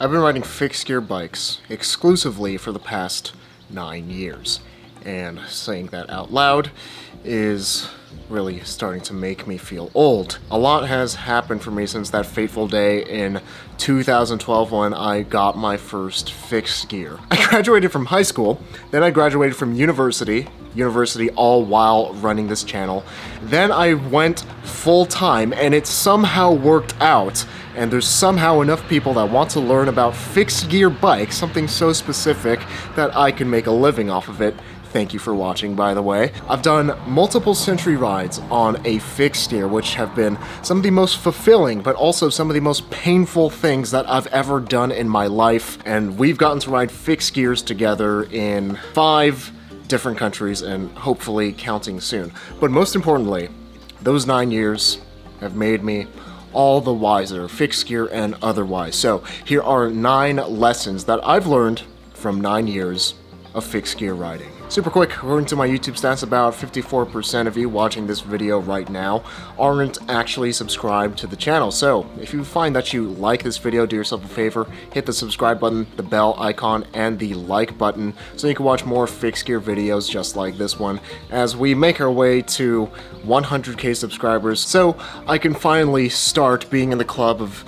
I've been riding fixed gear bikes exclusively for the past 9 years, and saying that out loud is really starting to make me feel old. A lot has happened for me since that fateful day in 2012 when I got my first fixed gear. I graduated from high school, then I graduated from university all while running this channel. Then I went full-time and it somehow worked out, and there's somehow enough people that want to learn about fixed gear bikes, something so specific that I can make a living off of it. Thank you for watching, by the way. I've done multiple century rides on a fixed gear, which have been some of the most fulfilling, but also some of the most painful things that I've ever done in my life. And we've gotten to ride fixed gears together in 5 different countries and hopefully counting soon. But most importantly, those 9 years have made me all the wiser, fixed gear and otherwise. So here are 9 lessons that I've learned from 9 years of fixed gear riding. Super quick, according to my YouTube stats, about 54% of you watching this video right now aren't actually subscribed to the channel. So if you find that you like this video, do yourself a favor, hit the subscribe button, the bell icon, and the like button so you can watch more fixed gear videos just like this one as we make our way to 100k subscribers, so I can finally start being in the club of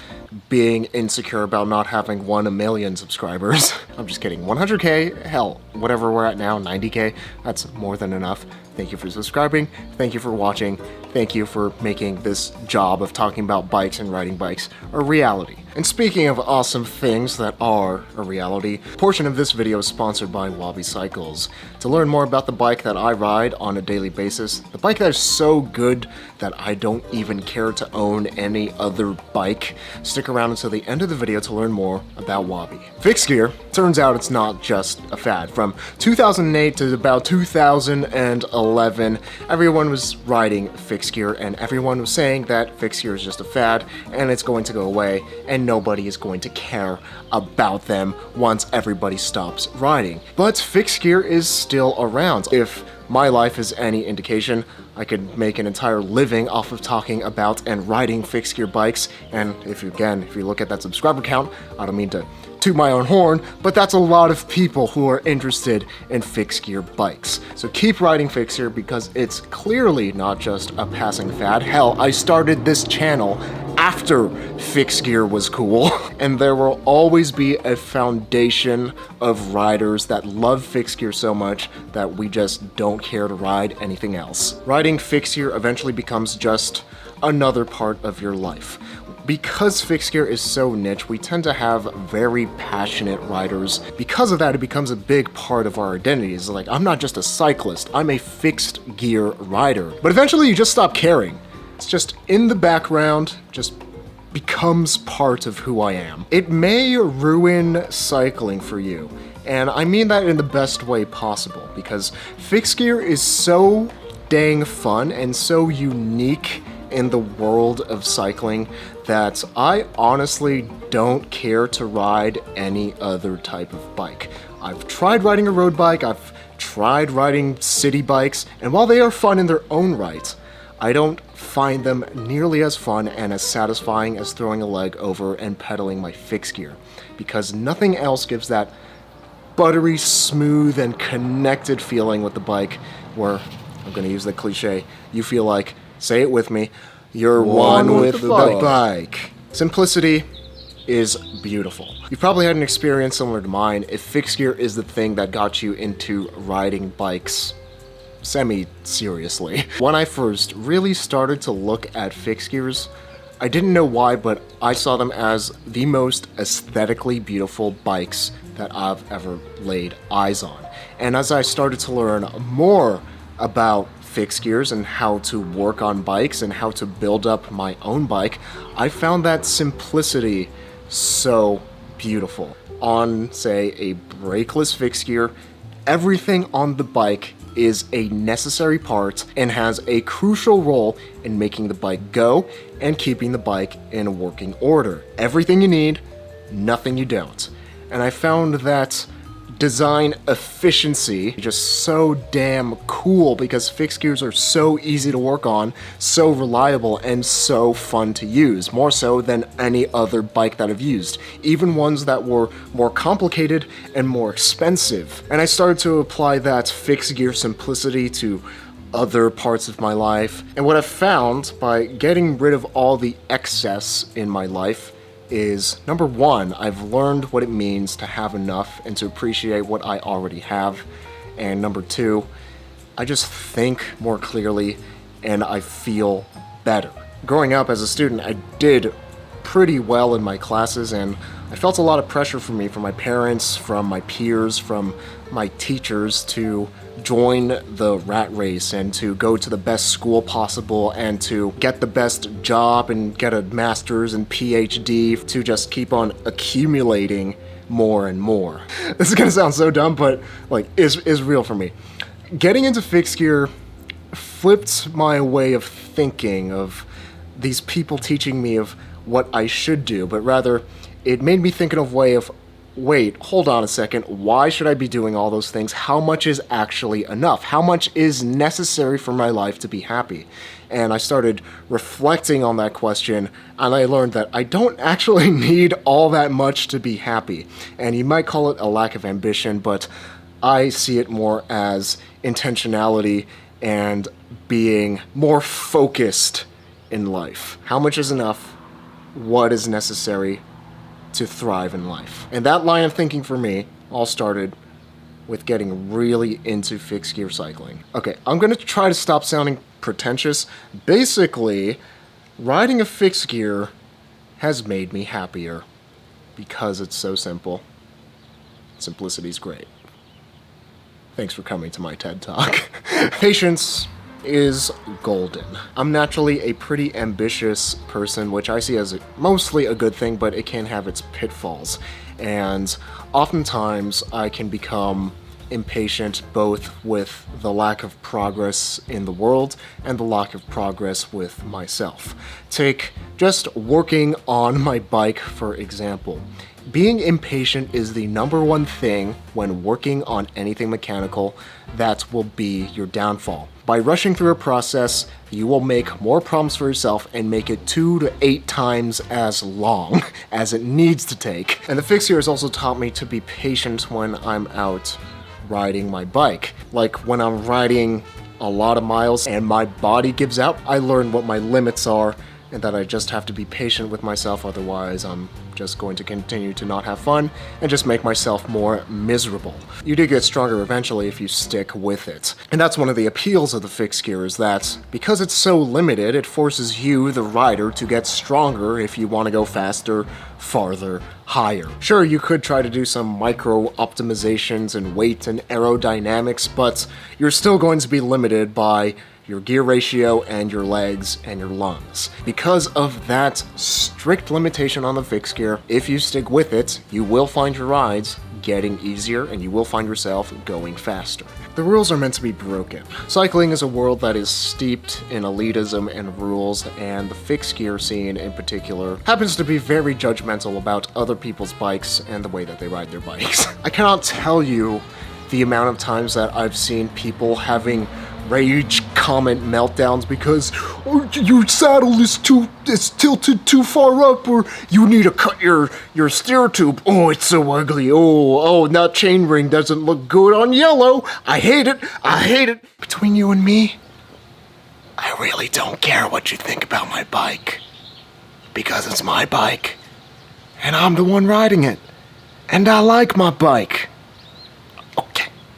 being insecure about not having 1 million subscribers. I'm just kidding. 100k? Hell, whatever we're at now, 90k, that's more than enough. Thank you for subscribing, thank you for watching, thank you for making this job of talking about bikes and riding bikes a reality. And speaking of awesome things that are a reality, a portion of this video is sponsored by Wabi Cycles. To learn more about the bike that I ride on a daily basis, the bike that is so good that I don't even care to own any other bike, stick around until the end of the video to learn more about Wabi. Fixed gear, turns out it's not just a fad. From 2008 to about 2011, everyone was riding fixed gear and everyone was saying that fixed gear is just a fad and it's going to go away and nobody is going to care about them once everybody stops riding. But fixed gear is still around. If my life is any indication, I could make an entire living off of talking about and riding fixed gear bikes. And if you look at that subscriber count, I don't mean to toot my own horn, but that's a lot of people who are interested in fixed gear bikes. So keep riding fixed gear because it's clearly not just a passing fad. Hell, I started this channel after fixed gear was cool, and there will always be a foundation of riders that love fixed gear so much that we just don't care to ride anything else. Riding fixed gear eventually becomes just another part of your life. Because fixed gear is so niche, we tend to have very passionate riders. Because of that, it becomes a big part of our identity. It's like, I'm not just a cyclist, I'm a fixed gear rider. But eventually you just stop caring. It's just in the background, just becomes part of who I am. It may ruin cycling for you, and I mean that in the best way possible, because fixed gear is so dang fun and so unique in the world of cycling that I honestly don't care to ride any other type of bike. I've tried riding a road bike, I've tried riding city bikes, and while they are fun in their own right, I don't find them nearly as fun and as satisfying as throwing a leg over and pedaling my fixed gear, because nothing else gives that buttery, smooth, and connected feeling with the bike where, I'm gonna use the cliche, you feel like, say it with me, you're one with the bike. Simplicity is beautiful. You've probably had an experience similar to mine if fixed gear is the thing that got you into riding bikes semi-seriously. When I first really started to look at fixed gears, I didn't know why, but I saw them as the most aesthetically beautiful bikes that I've ever laid eyes on. And as I started to learn more about fixed gears and how to work on bikes and how to build up my own bike, I found that simplicity so beautiful. On, say, a brakeless fixed gear, everything on the bike is a necessary part and has a crucial role in making the bike go and keeping the bike in working order. Everything you need, nothing you don't. And I found that design efficiency, just so damn cool because fixed gears are so easy to work on, so reliable, and so fun to use, more so than any other bike that I've used, even ones that were more complicated and more expensive. And I started to apply that fixed gear simplicity to other parts of my life. And what I've found by getting rid of all the excess in my life is, number one, I've learned what it means to have enough and to appreciate what I already have. And number two, I just think more clearly and I feel better. Growing up as a student, I did pretty well in my classes, and I felt a lot of pressure from my parents, from my peers, from my teachers to join the rat race and to go to the best school possible and to get the best job and get a master's and PhD, to just keep on accumulating more and more. This is gonna sound so dumb, but like is real for me. Getting into fixed gear flipped my way of thinking of these people teaching me of what I should do, but rather it made me think in a way of, wait, hold on a second, why should I be doing all those things? How much is actually enough? How much is necessary for my life to be happy? And I started reflecting on that question, and I learned that I don't actually need all that much to be happy. And you might call it a lack of ambition, but I see it more as intentionality and being more focused in life. How much is enough? What is necessary to thrive in life? And that line of thinking for me all started with getting really into fixed gear cycling. Okay, I'm gonna try to stop sounding pretentious. Basically, riding a fixed gear has made me happier because it's so simple. Simplicity's great. Thanks for coming to my TED Talk. Patience is golden. I'm naturally a pretty ambitious person, which I see as mostly a good thing, but it can have its pitfalls. And oftentimes I can become impatient both with the lack of progress in the world and the lack of progress with myself. Take just working on my bike, for example. Being impatient is the number one thing when working on anything mechanical that will be your downfall. By rushing through a process, you will make more problems for yourself and make it 2 to 8 times as long as it needs to take. And the fixed gear has also taught me to be patient when I'm out riding my bike. Like when I'm riding a lot of miles and my body gives out, I learn what my limits are and that I just have to be patient with myself, otherwise I'm just going to continue to not have fun and just make myself more miserable. You do get stronger eventually if you stick with it. And that's one of the appeals of the fixed gear, is that because it's so limited, it forces you, the rider, to get stronger if you want to go faster, farther, higher. Sure, you could try to do some micro optimizations in weight and aerodynamics, but you're still going to be limited by your gear ratio and your legs and your lungs. Because of that strict limitation on the fixed gear, if you stick with it, you will find your rides getting easier and you will find yourself going faster. The rules are meant to be broken. Cycling is a world that is steeped in elitism and rules, and the fixed gear scene in particular happens to be very judgmental about other people's bikes and the way that they ride their bikes. I cannot tell you the amount of times that I've seen people having rage comment meltdowns because your saddle is tilted too far up, or you need to cut your steer tube. Oh, it's so ugly. Oh, that chain ring doesn't look good on yellow. I hate it. Between you and me, I really don't care what you think about my bike, because it's my bike and I'm the one riding it, and I like my bike.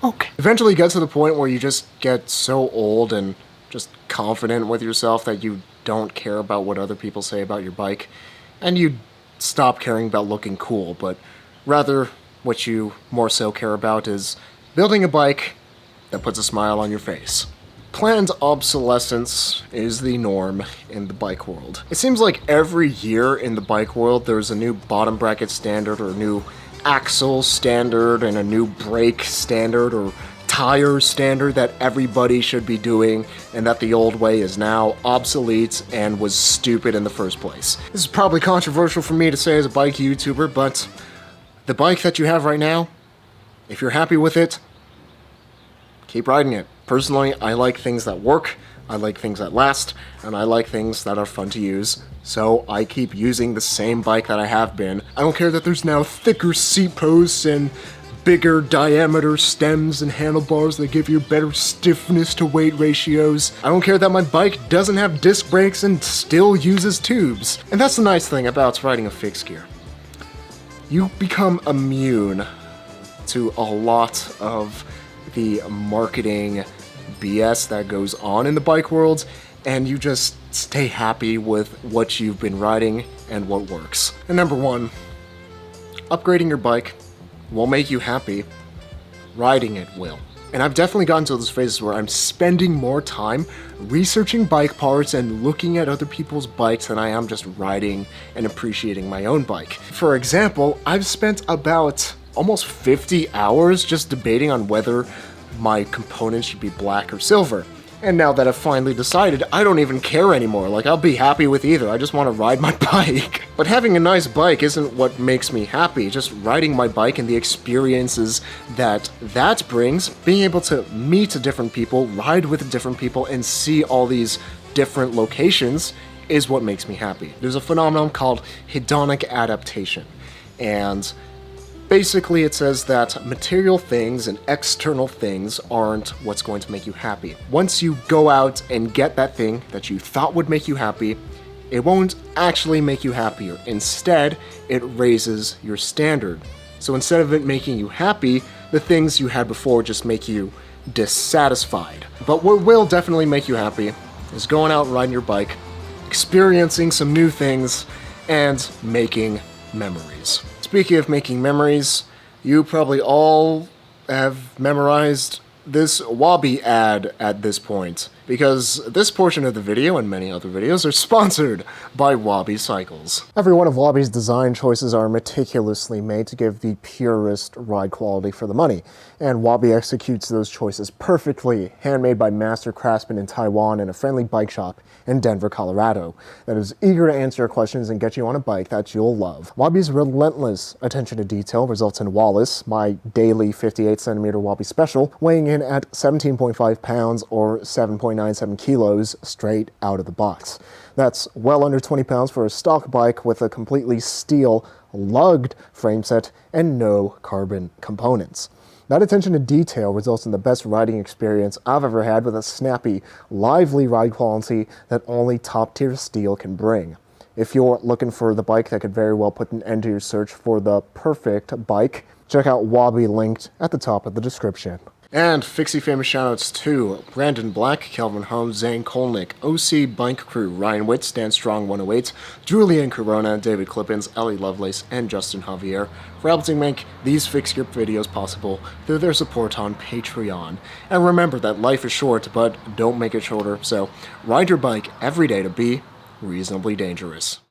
Okay. Eventually you get to the point where you just get so old and just confident with yourself that you don't care about what other people say about your bike, and you stop caring about looking cool, but rather what you more so care about is building a bike that puts a smile on your face. Planned obsolescence is the norm in the bike world. It seems like every year in the bike world there's a new bottom bracket standard or a new axle standard and a new brake standard or tire standard that everybody should be doing, and that the old way is now obsolete and was stupid in the first place. This is probably controversial for me to say as a bike YouTuber, but the bike that you have right now, If you're happy with it, keep riding it. Personally, I like things that work, I like things that last, and I like things that are fun to use, so I keep using the same bike that I have been. I don't care that there's now thicker seat posts and bigger diameter stems and handlebars that give you better stiffness to weight ratios. I don't care that my bike doesn't have disc brakes and still uses tubes. And that's the nice thing about riding a fixed gear. You become immune to a lot of the marketing BS that goes on in the bike world, and you just stay happy with what you've been riding and what works. And number one, upgrading your bike won't make you happy, riding it will. And I've definitely gotten to those phases where I'm spending more time researching bike parts and looking at other people's bikes than I am just riding and appreciating my own bike. For example, I've spent about almost 50 hours just debating on whether my components should be black or silver. And now that I've finally decided, I don't even care anymore. Like, I'll be happy with either. I just want to ride my bike. But having a nice bike isn't what makes me happy. Just riding my bike and the experiences that brings, being able to meet different people, ride with different people, and see all these different locations is what makes me happy. There's a phenomenon called hedonic adaptation. And basically, it says that material things and external things aren't what's going to make you happy. Once you go out and get that thing that you thought would make you happy, it won't actually make you happier. Instead, it raises your standard. So instead of it making you happy, the things you had before just make you dissatisfied. But what will definitely make you happy is going out and riding your bike, experiencing some new things, and making memories. Speaking of making memories, you probably all have memorized this Wabi ad at this point, because this portion of the video and many other videos are sponsored by Wabi Cycles. Every one of Wabi's design choices are meticulously made to give the purest ride quality for the money, and Wabi executes those choices perfectly, handmade by master craftsmen in Taiwan in a friendly bike shop in Denver, Colorado, that is eager to answer your questions and get you on a bike that you'll love. Wabi's relentless attention to detail results in Wallace, my daily 58cm Wabi Special, weighing in at 17.5 pounds or 7.97 kilos straight out of the box. That's well under 20 pounds for a stock bike with a completely steel, lugged frame set and no carbon components. That attention to detail results in the best riding experience I've ever had, with a snappy, lively ride quality that only top-tier steel can bring. If you're looking for the bike that could very well put an end to your search for the perfect bike, check out Wabi, linked at the top of the description. And Fixie famous shoutouts to Brandon Black, Kelvin Ho, Zane Kolnik, OC Bike Crew, Ryan Witt, Stan Strong 108, Julian Corona, David Klippens, Ellie Lovelace, and Justin Javier for helping make these Fix Gear videos possible through their support on Patreon. And remember that life is short, but don't make it shorter, so ride your bike every day to be reasonably dangerous.